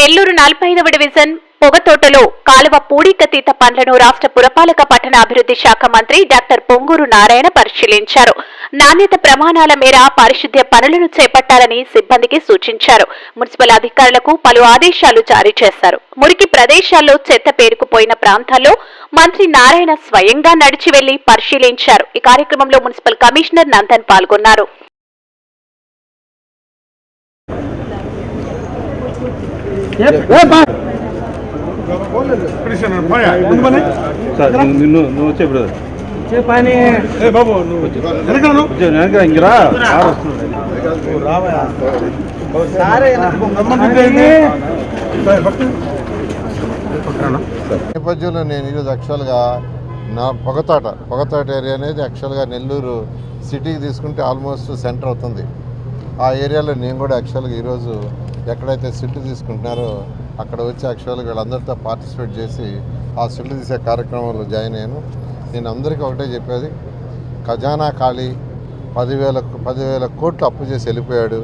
Nellore 45వ division పొగతోటలో కాలువ పూడికతీత పనులను రాష్ట్ర పురపాలక పట్టణాభివృద్ధి శాఖ మంత్రి డాక్టర్ పొంగూరు నారాయణ పరిశీలించారు. నాణ్యత ప్రమాణాల మేర పారిశుద్ధ్య పనులను చేపట్టాలని సిబ్బందికి సూచించారు. మున్సిపల్ అధికారులకు పలు ఆదేశాలు జారీ చేశారు. మురికి ప్రదేశాల్లో చెత్త పేరుకుపోయిన ప్రాంతాల్లో మంత్రి నారాయణ స్వయంగా నడిచి వెళ్లి పరిశీలించారు. ఈ కార్యక్రమంలో మున్సిపల్ కమిషనర్ నందన్ పాల్గొన్నారు. నేపథ్యంలో నేను ఈరోజు యాక్చువల్గా నా పొగతోట ఏరియా అనేది యాక్చువల్గా నెల్లూరు సిటీకి తీసుకుంటే ఆల్మోస్ట్ సెంటర్ అవుతుంది. ఆ ఏరియాలో నేను కూడా యాక్చువల్గా ఈరోజు ఎక్కడైతే సిల్ట్ తీసుకుంటున్నారో అక్కడ వచ్చి యాక్చువల్గా వీళ్ళందరితో పార్టిసిపేట్ చేసి ఆ సిల్ట్ తీసే కార్యక్రమంలో జాయిన్ అయ్యాను. నేను అందరికీ ఒకటే చెప్పేది, ఖజానా ఖాళీ 10,000 కోట్లు అప్పు చేసి వెళ్ళిపోయాడు.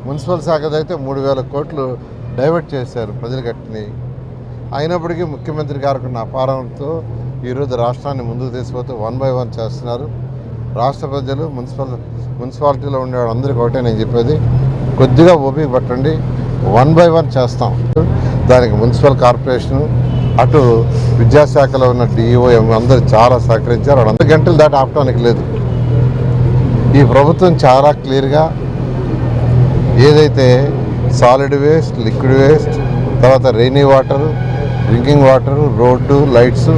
మున్సిపల్ శాఖదైతే 3,000 కోట్లు డైవర్ట్ చేశారు ప్రజలు కట్టినవి. అయినప్పటికీ ముఖ్యమంత్రి గారికి ఉన్న అపారంతో ఈరోజు రాష్ట్రాన్ని ముందుకు తీసుకుపోతూ 1 by 1 చేస్తున్నారు. రాష్ట్ర ప్రజలు మున్సిపాలిటీలో ఉండే వాళ్ళందరికీ ఒకటే నేను చెప్పేది, కొద్దిగా ఓపిక పట్టండి, 1 by 1 చేస్తాం. దానికి మున్సిపల్ కార్పొరేషను అటు విద్యాశాఖలో ఉన్న DEO అందరూ చాలా సహకరించారు. 2 గంటలు దాటి ఆపడానికి లేదు. ఈ ప్రభుత్వం చాలా క్లియర్గా ఏదైతే సాలిడ్ వేస్ట్, లిక్విడ్ వేస్ట్, తర్వాత rainy water, drinking water, road, lights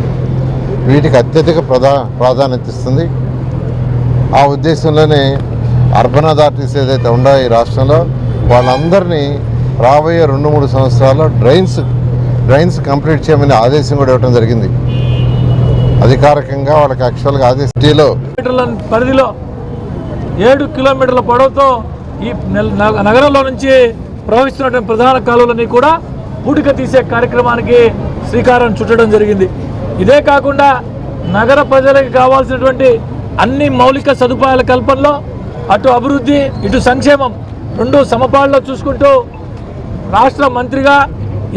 వీటికి అత్యధిక ప్రాధాన్యత ఇస్తుంది. ఆ ఉద్దేశంలోనే అర్బన్ అథారిటీస్ ఏదైతే ఉన్నాయో ఈ రాష్ట్రంలో వాళ్ళందరినీ రాబోయే 2-3 సంవత్సరాల్లో డ్రైన్స్ కంప్లీట్ చేయమని ఆదేశం కూడా ఇవ్వడం జరిగింది. అధికారికంగా వాళ్ళకి యాక్చువల్గా ఆదేశంలో పరిధిలో 7 కిలోమీటర్ల పొడవుతో ఈ నగరంలో నుంచి ప్రవహిస్తున్నటువంటి ప్రధాన కాలువలని కూడా పూడిక తీసే కార్యక్రమానికి శ్రీకారం చుట్టడం జరిగింది. ఇదే కాకుండా నగర ప్రజలకు కావాల్సినటువంటి అన్ని మౌలిక సదుపాయాల కల్పనలో అటు అభివృద్ధి ఇటు సంక్షేమం 2 సమపాళ్ళలో చూసుకుంటూ రాష్ట్ర మంత్రిగా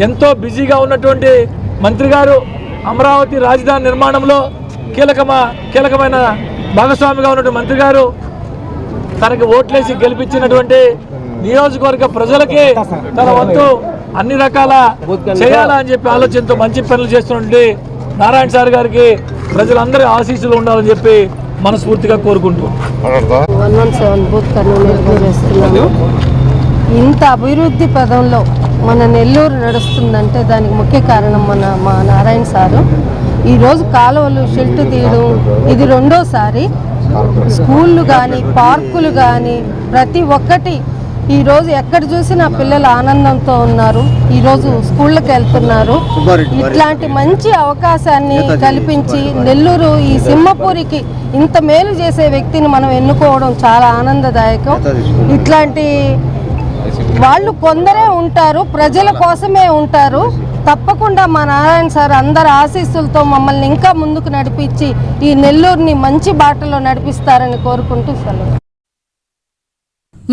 ఎంతో బిజీగా ఉన్నటువంటి మంత్రి గారు అమరావతి రాజధాని నిర్మాణంలో కీలకమైన భాగస్వామిగా ఉన్నటువంటి మంత్రి గారు తనకి ఓట్లేసి గెలిపించినటువంటి నియోజకవర్గ ప్రజలకి తన వంతు అన్ని రకాల చేయాలా అని చెప్పి ఆలోచనతో మంచి పనులు చేస్తున్నటువంటి నారాయణ సార్ గారికి ప్రజలందరి ఆశీస్సులు ఉండాలని చెప్పి మనస్ఫూర్తిగా కోరుకుంటూ 117 బూత్ కర్నూలు చేస్తున్నాము. ఇంత అభివృద్ధి పదంలో మన నెల్లూరు నడుస్తుందంటే దానికి ముఖ్య కారణం మా నారాయణ సారు. ఈరోజు కాలువలు షెల్ట్ తీయడం ఇది 2వసారి. స్కూళ్ళు కానీ పార్కులు కానీ ప్రతి ఒక్కటి ఈరోజు ఎక్కడ చూసినా పిల్లలు ఆనందంతో ఉన్నారు. ఈరోజు స్కూళ్ళకి వెళ్తున్నారు. ఇట్లాంటి మంచి అవకాశాన్ని కల్పించి నెల్లూరు ఈ సింహపూరికి ఇంత మేలు చేసే వ్యక్తిని మనం ఎన్నుకోవడం చాలా ఆనందదాయకం. ఇట్లాంటి వాళ్ళు కొందరే ఉంటారు, ప్రజల కోసమే ఉంటారు. తప్పకుండా మా నారాయణ సార్ అందరి ఆశీస్సులతో మమ్మల్ని ఇంకా ముందుకు నడిపించి ఈ నెల్లూరుని మంచి బాటలో నడిపిస్తారని కోరుకుంటూ సెలవు.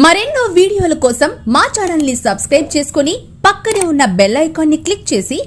మరెన్నో వీడియోల కోసం మా ఛానల్ ని సబ్స్క్రైబ్ చేసుకుని పక్కనే ఉన్న బెల్ ఐకాన్ ని క్లిక్ చేసి